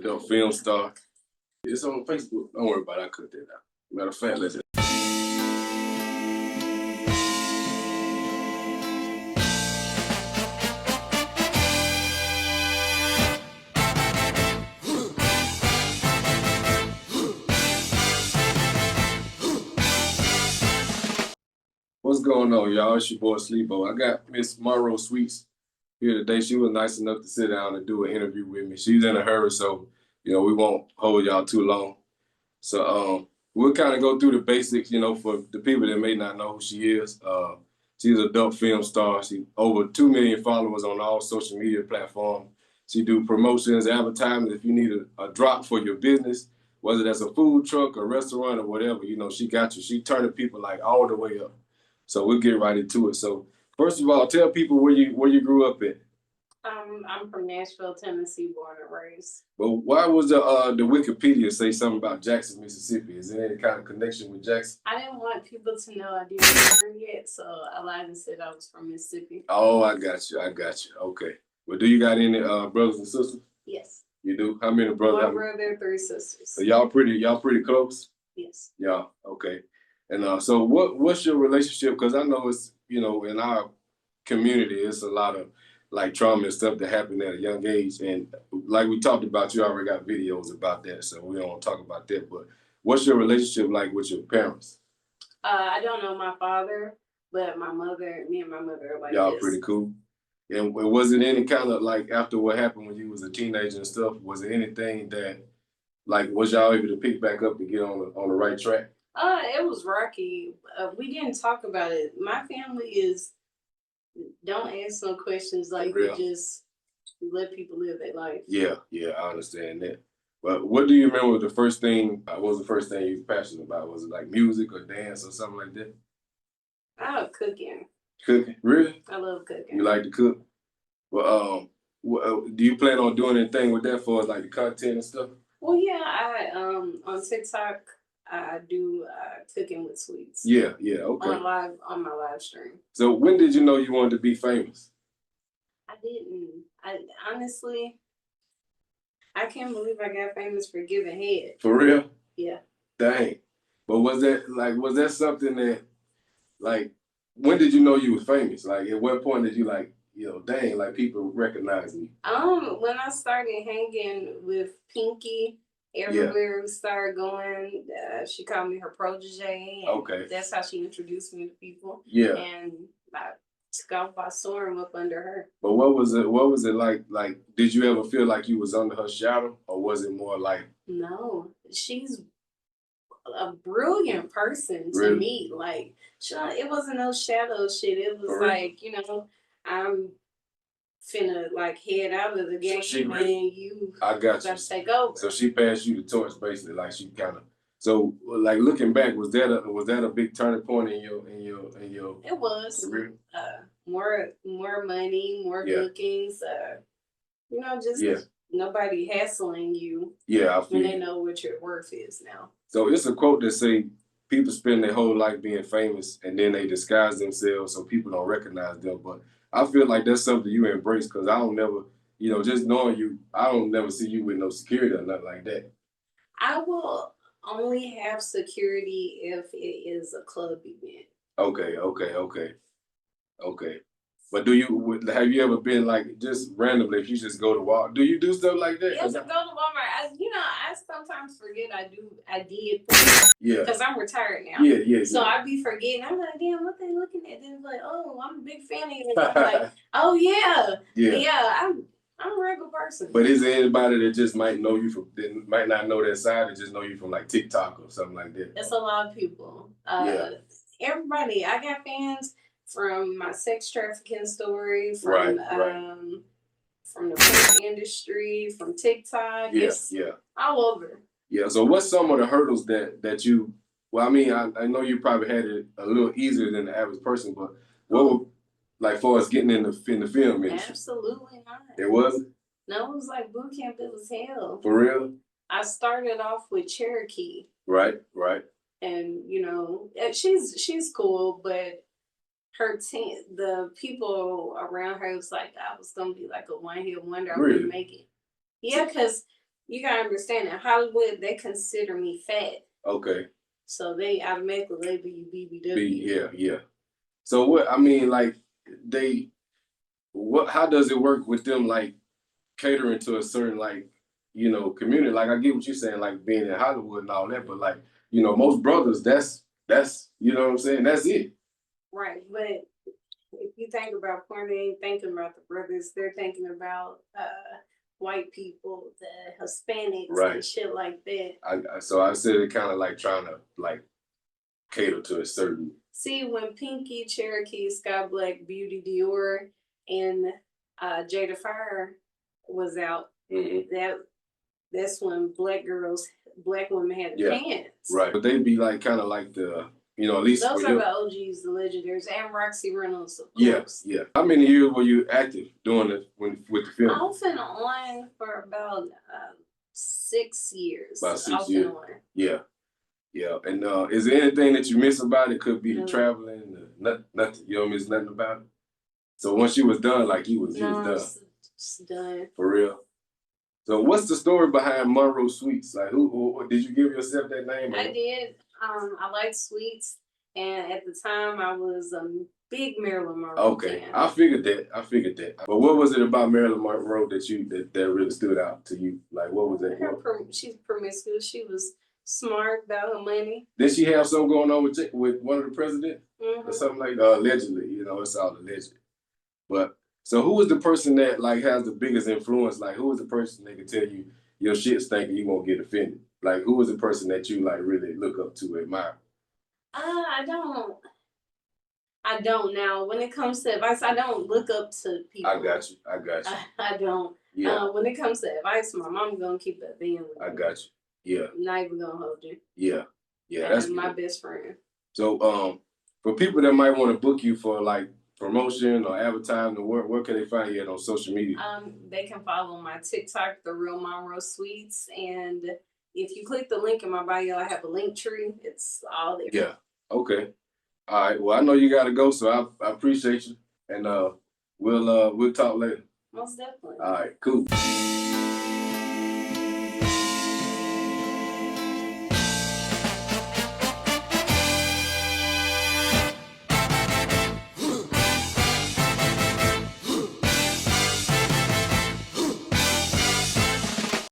The film star. It's on Facebook. Don't worry about it. I cut that out. Matter of fact, let's. What's going on, y'all? It's your boy Sleepo. I got Miss Monroe Sweets here today. She was nice enough to sit down and do an interview with me. She's in a hurry, so we won't hold y'all too long. So we'll kind of go through the basics, for the people that may not know who she is. She's an adult film star. She over 2 million followers on all social media platforms. She do promotions, advertisements. If you need a drop for your business, whether that's a food truck, a restaurant, or whatever, she got you. She turning people like all the way up. So we'll get right into it. So first of all, tell people where you grew up at. I'm from Nashville, Tennessee, born and raised. But why was the Wikipedia say something about Jackson, Mississippi? Is there any kind of connection with Jackson? I didn't want people to know I didn't live here yet, so I lied and said I was from Mississippi. Oh, I got you. Okay. Well, do you got any brothers and sisters? Yes. You do? How many brothers? One brother, 3 sisters. So y'all pretty close? Yes. Yeah. Okay. And so what's your relationship? Because I know it's in our community, it's a lot of like trauma and stuff that happened at a young age. And like we talked about, you already got videos about that, so we don't want to talk about that. But what's your relationship like with your parents? I don't know my father, but me and my mother are like y'all this. Pretty cool. And was it any kind of like after what happened when you was a teenager and stuff, was it anything that like was y'all able to pick back up to get on the right track? It was rocky. We didn't talk about it. My family don't ask no questions, like we just let people live their life. Yeah, I understand that. But what do you remember the first thing, what was the first thing you was passionate about? Was it like music or dance or something like that? I love cooking. Cooking? Really? I love cooking. You like to cook? Well, do you plan on doing anything with that for like the content and stuff? Well, yeah, I on TikTok I do cooking with sweets. Yeah, okay. On my live stream. So when did you know you wanted to be famous? I didn't. I honestly, I can't believe I got famous for giving head. For real? Yeah. Dang. But was that something that like when did you know you were famous? Like at what point did you like, dang, like people recognize me? When I started hanging with Pinky. Everywhere we started going, she called me her protege. Okay. That's how she introduced me to people. Yeah. And I took off by soaring up under her. But what was it like? Like, did you ever feel like you was under her shadow, or was it more like? No, she's a brilliant person to really? meet. Like, it wasn't no shadow shit. It was like, I'm finna like head out of the game, I got you. Gotta take over. So she passed you the torch, basically, like she kind of. So like looking back, was that a big turning point in your? It was. Career? More money, more bookings. Just nobody hassling you. Yeah, I feel when they know what your worth is now. So it's a quote that say people spend their whole life being famous and then they disguise themselves so people don't recognize them, but I feel like that's something you embrace because I don't never, just knowing you, I don't never see you with no security or nothing like that. I will only have security if it is a club event. Okay. But have you ever been like just randomly, if you just go to Walmart, do you do stuff like that? Yes, I go to Walmart. I sometimes forget I did. Yeah. Because I'm retired now. Yeah. So I be forgetting. I'm like, damn, what they looking at? Then like, oh, I'm a big fan of you. I'm like, oh yeah. Yeah, I'm a regular person. But is there anybody that just might know you that might not know that side, or just know you from like TikTok or something like that? It's a lot of people. Everybody. I got fans from my sex trafficking story, from the porn industry, from TikTok. Yeah. All over. Yeah. So what's some of the hurdles that you? Well, I mean, I know you probably had it a little easier than the average person, but what would, like, for us getting in the film industry? Absolutely not. It wasn't? No, it was like boot camp. It was hell. For real? I started off with Cherokee. Right. And she's cool, but her team, the people around her was like, I was gonna be like a one-hit wonder. I wouldn't make it. Yeah, because you gotta understand in Hollywood they consider me fat. Okay. So they automatically label you BBW. Yeah. So what I mean, like how does it work with them, like catering to a certain, like, community? Like, I get what you're saying, like being in Hollywood and all that, but like, most brothers, that's you know what I'm saying, that's it. Right, but if you think about porn, they ain't thinking about the brothers. They're thinking about white people, the Hispanics, and shit like that. So I said it kind of like trying to like cater to a certain. See, when Pinky, Cherokee, Sky Black, Beauty Dior, and Jada Fire was out, that's when black women had the pants. Right, but they'd be like kind of like the, at least those are the OGs, the legendaries, and Roxy Reynolds, of course. Yeah. How many years were you active doing it with the film? Off and on for about 6 years. About 6 years. Yeah. And is there anything that you miss about it? Could be the traveling, nothing. You don't miss nothing about it. So once you was done, like you was done. It's done. For real. So what's the story behind Monroe Sweets? Like, who did you give yourself that name? I did. I liked sweets, and at the time I was a big Marilyn Monroe fan. I figured that. But what was it about Marilyn Monroe that really stood out to you? Like, what was that? She's promiscuous. She was smart about her money. Did she have something going on with one of the presidents? Or something like that? Allegedly, it's all alleged. But so who is the person that like has the biggest influence? Like, who is the person that can tell you your shit's thinking you won't get offended? Like, who is the person that you like really look up to, admire? I don't now. When it comes to advice, I don't look up to people. I got you. I don't. Yeah. When it comes to advice, my mom gonna keep that being with me. I got you. Yeah. Not even gonna hold you. Yeah. That's my best friend. So for people that might want to book you for like promotion or advertising or where can they find you at on social media? They can follow my TikTok, The Real Monroe Sweets, and if you click the link in my bio, I have a link tree. It's all there. Yeah. Okay. All right. Well, I know you gotta go, so I appreciate you, and we'll talk later. Most definitely. All right. Cool.